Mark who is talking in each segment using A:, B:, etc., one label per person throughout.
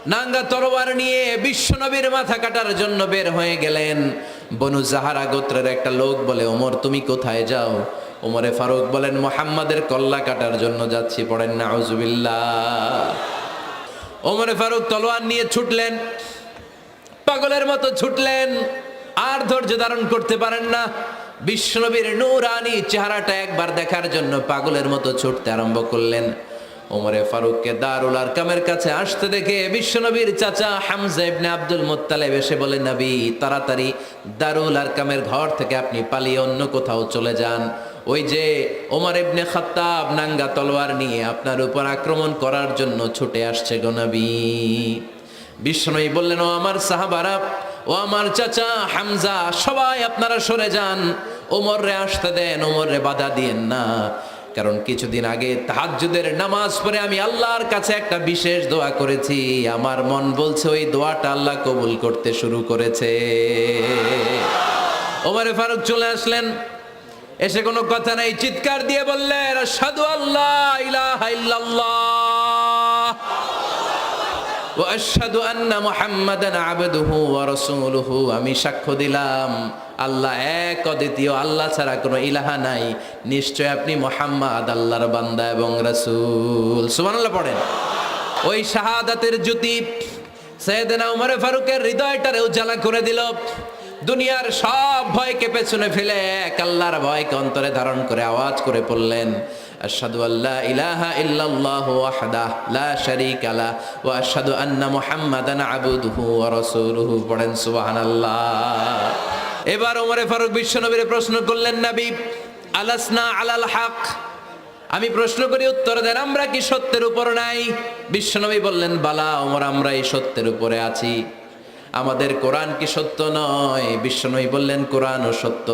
A: নাঙ্গা তরোয়ার নিয়ে বিশ্বনবীর মাথা কাটার জন্য বের হয়ে গেলেন। বনু জাহারা গোত্রের একটা লোক বলে, ওমর তুমি কোথায় যাও? ওমরে ফারুক বলেন, মুহাম্মাদের কল্লা কাটার জন্য যাচ্ছি। পড়েন নাউজুবিল্লাহ। ওমরে ফারুক তলোয়ার নিয়ে ছুটলেন, পাগলের মতো ছুটলেন, আর ধৈর্য ধারণ করতে পারেন না। বিশ্বনবীর নূরানি চেহারাটা একবার দেখার জন্য পাগলের মতো ছুটতে আরম্ভ করলেন। ওমরে ফারুককে দারুল আরকামের কাছে আসতে দেখে বিশ্বনবীর চাচা হামজা ইবনে আব্দুল মুত্তালিব এসে বলে, নবী তাড়াতাড়ি দারুল আরকামের ঘর থেকে আপনি পালিয়ে অন্য কোথাও চলে যান। ওই যে ওমর ইবনে খাত্তাব নাঙ্গা তলোয়ার নিয়ে আপনার উপর আক্রমণ করার জন্য ছুটে আসছে গো নবী। বিশ্বনবী বললেন, ও আমার সাহাবারা, ও আমার চাচা হামজা, সবাই আপনারা সরে যান, ওমররে আসতে দেন, ওমররে বাধা দিয়েন না। কারণ কিছুদিন আগে তাহাজ্জুদের নামাজ পড়ে আমি আল্লাহর কাছে একটা বিশেষ দোয়া করেছি, আমার মন বলছে ওই দোয়াটা আল্লাহ কবুল করতে শুরু করেছে। ওমরে ফারুক চলে আসলেন, এসে কোনো কথা নাই, চিৎকার দিয়ে বললেন, আশহাদু আল্লা ইলাহা ইল্লাল্লাহ ওয়া আশহাদু আন্না মুহাম্মাদান আবদুহু ওয়া রাসূলুহু। আমি সাক্ষ্য দিলাম আল্লাহ এক, অদ্বিতীয়, আল্লাহ ছাড়া কোনো ইলাহা নাই, নিশ্চয় আপনি মুহাম্মদ আল্লাহর বান্দা এবং রাসূল। সুবহানাল্লাহ পড়েন। ওই শাহাদাতের জ্যোতি সাইয়েদনা ওমর ফারুকের হৃদয়টারে উজালা করে দিল। দুনিয়ার সব ভয়কে পেছনে ফেলে এক আল্লাহর ভয়কে অন্তরে ধারণ করে আওয়াজ করে পড়লেন, আশহাদু আল্লা ইলাহা ইল্লাল্লাহু ওয়াহদাহু লা শারীকা লাহু ওয়া আশহাদু আন্না মুহাম্মাদান আবদুহু ওয়া রাসূলুহু। পড়েন সুবহানাল্লাহ। এবার ওমরে ফারুক বিশ্বনবীর প্রশ্ন করলেন, নবী আলাসনা আলাল হক, আমি প্রশ্ন করি উত্তর দেন, আমরা কি সত্যের উপর নাই? বিশ্বনবী বললেন, বালা ওমর, আমরা এই সত্যের উপরে আছি। আমাদের কোরআন কি সত্য নয়? বিশ্বনবী বললেন, কোরআনও সত্য।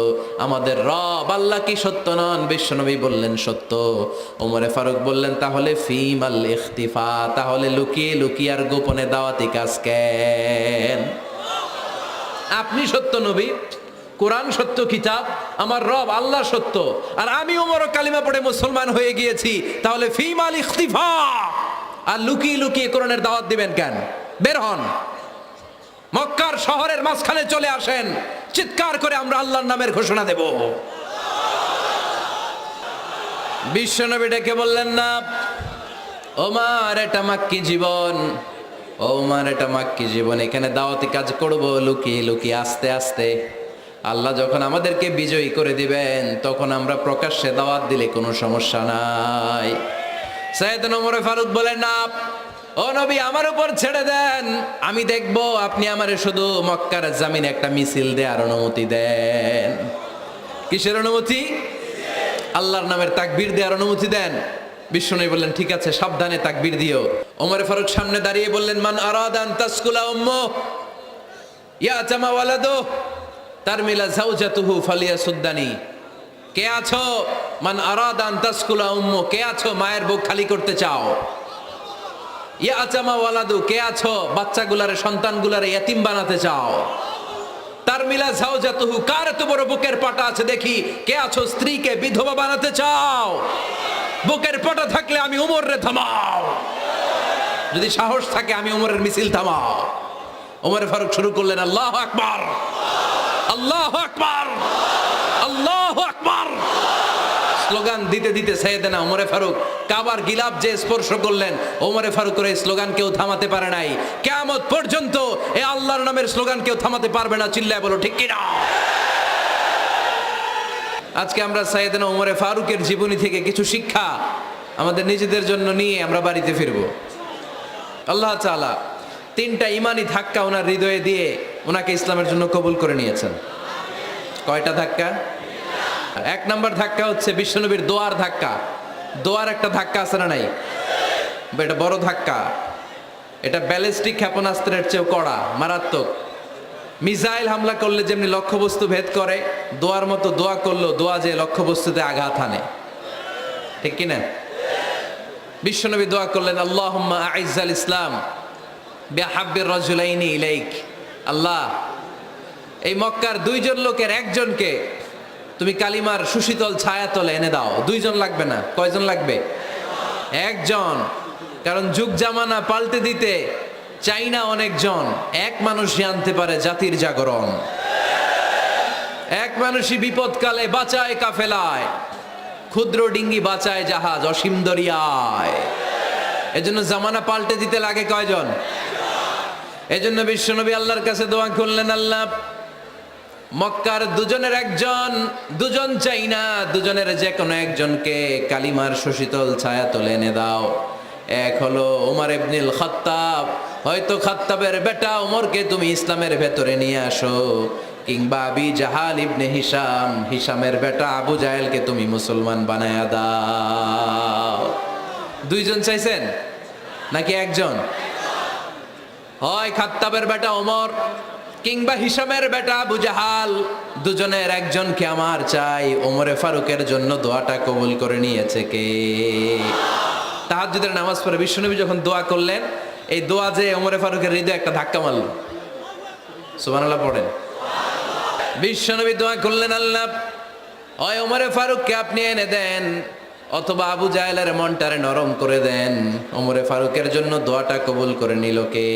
A: আমাদের রব আল্লাহ কি সত্য নন? বিশ্বনবী বললেন, সত্য। ওমরে ফারুক বললেন, তাহলে ফিম আল ইখতিফা, তাহলে লুকিয়ে লুকিয়ে আর গোপনে দাওয়াতি কাজ কেন? আপনি সত্য নবী, কোরআন সত্য কিতাব, আমার রব আল্লাহ সত্য, আর আমি ওমরও কালিমা পড়ে মুসলমান হয়ে গিয়েছি, তাহলে ফিম আল ইখতিফা, আর লুকিয়ে লুকিয়ে কোরআনের দাওয়াত দিবেন কেন? বের হন, মক্কার শহরের মাঝখানে চলে আসেন, চিৎকার করে আমরা আল্লাহর নামের ঘোষণা দেব। বিশ্বনবী ডেকে বললেন, না ওমর, এটা মাক্কি জীবন, ওমর এটা মাক্কি জীবন, এখানে দাওয়াতি কাজ করব লুকিয়ে লুকিয়ে, আস্তে আস্তে। আল্লাহ যখন আমাদেরকে বিজয়ী করে দিবেন তখন আমরা প্রকাশ্যে দাওয়াত দিলে কোনো সমস্যা নাই। সাইয়েদনা ওমর ফারুক বলেন, না ও নবী, আমার উপর ছেড়ে দেন, আমি দেখব, আপনি আমারে শুধু মক্কার জামিনে একটা মিছিল দেওয়ার অনুমতি দেন। কিসের অনুমতি? আল্লাহর নামের তাকবীর দেওয়ার অনুমতি দেন। বিশ্বনবী বললেন, ঠিক আছে, সাবধানে তাকবীর দিও। ওমর ফারুক সামনে দাঁড়িয়ে বললেন, মান আরাদা আন তাসকুলা উম্মু ইয়াতামা ওয়ালাদু তারমিলা যাওজাতুহু ফালিয়াসুদ্দানি। কে আছো? মান আরাদা আন তাসকুলা উম্মু, কে আছো মায়ের বুক খালি করতে চাও? ইয়াতামা ওয়ালাদু, কে আছো বাচ্চাগুলারে, সন্তানগুলারে ইতিম বানাতে চাও? তারমিলা যাওজাতুহু, কার এত বড় বুকের পাটা আছে দেখি, কে আছো স্ত্রীকে বিধবা বানাতে চাও? বুকের পাটা থাকলে আমি ওমরে থামাও, যদি সাহস থাকে আমি ওমরের মিছিল থামাও। ওমর ফারুক শুরু করলেন, আল্লাহু আকবার, আল্লাহু আকবার, আল্লাহু আকবার। স্লোগান দিতে দিতে সাইয়েদনা ওমরে ফারুক কাবার গিলাফ যে স্পর্শ করলেন, ওমরে ফারুকের এই স্লোগান কেউ থামাতে পারে নাই। কিয়ামত পর্যন্ত এই আল্লাহর নামের স্লোগান কেউ থামাতে পারবে না। চিল্লায় বলো ঠিক কিনা? আজকে আমরা সাইয়েদনা ওমরে ফারুকের জীবনী থেকে কিছু শিক্ষা আমাদের নিজেদের জন্য নিয়ে আমরা বাড়িতে ফিরবো। আল্লাহ তাআলা তিনটা ইমানি ধাক্কা ওনার হৃদয়ে দিয়ে ওনাকে ইসলামের জন্য কবুল করে নিয়েছেন। কয়টা ধাক্কা? এক নম্বর ধাক্কা হচ্ছে বিশ্বনবীর দোয়ার ধাক্কা। দোয়ার একটা ধাক্কা আছে না নাই? এটা বড় ধাক্কা, এটা ব্যালিস্টিক ক্ষেপণাস্ত্রের চেয়েও কড়া, মারাত্মক। মিসাইল হামলা করলে যেমনি লক্ষ্যবস্তু ভেদ করে, দোয়ার মতো দোয়া করলো, দোয়া যে লক্ষ্যবস্তুতে আঘাত হানে, ঠিক কিনা? বিশ্বনবী দোয়া করলেন, আল্লাহুম্মা আইজ্জাল ইসলাম বিহাব্বির রাজুলাইনি ইলাইক। আল্লাহ, এই মক্কার দুইজন লোকের একজনকে তুমি কালিমার সুশীতল ছায়াতলে এনে দাও। দুইজন লাগবে না, কয়জন লাগবে? একজন। কারণ যুগ জামানা পাল্টে দিতে চাই না অনেকজন, এক মানুষই আনতে পারে জাতির জাগরণ। এক মানুষই বিপদকালে বাঁচায় কাফেলায়, ক্ষুদ্র ডিঙ্গি বাঁচায় জাহাজ অসীম দরিয়ায়। এজন্য জামানা পাল্টে দিতে লাগে কয়জন? এজন্য বিশ্বনবী আল্লাহর কাছে দোয়া করলেন, আল্লাহ মক্কার দুজনের একজন, দুজন চাই না, দুজনের যে কোনো একজনকে কালিমার সুশীতল ছায়া তুলে এনে দাও। এক হলো ওমর ইবনুল খাত্তাব, হয়তো খাত্তাবের বেটা ওমরকে তুমি ইসলামের ভেতরে নিয়ে আসো, কিংবা আবি জাহাল ইবনে হিশাম, হিশামের বেটা আবু জাহেলকে তুমি মুসলমান বানায়া দাও। দুইজন চাইছেন নাকি একজন? হয় খাত্তাবের বেটা ওমর কিংবা হিশামের বেটা আবু জাহাল, দুজনের একজনকে আমার চাই। ওমরে ফারুকের জন্য দোয়াটা কবুল করে নিয়েছে কে? তাহাজ্জুদের নামাজ পড়ে বিশ্বনবী যখন দোয়া করলেন, এই দোয়া যে ওমরে ফারুকের হৃদয়ে একটা ধাক্কা মারল। সুবহানাল্লাহ পড়েন। বিশ্বনবী দোয়া করলেন, আল্লাহ হয় ওমরে ফারুককে আপনি এনে দেন, অথবা আবু জাহেলের মনটারে নরম করে দেন। ওমরে ফারুকের জন্য দোয়াটা কবুল করে নিল কে?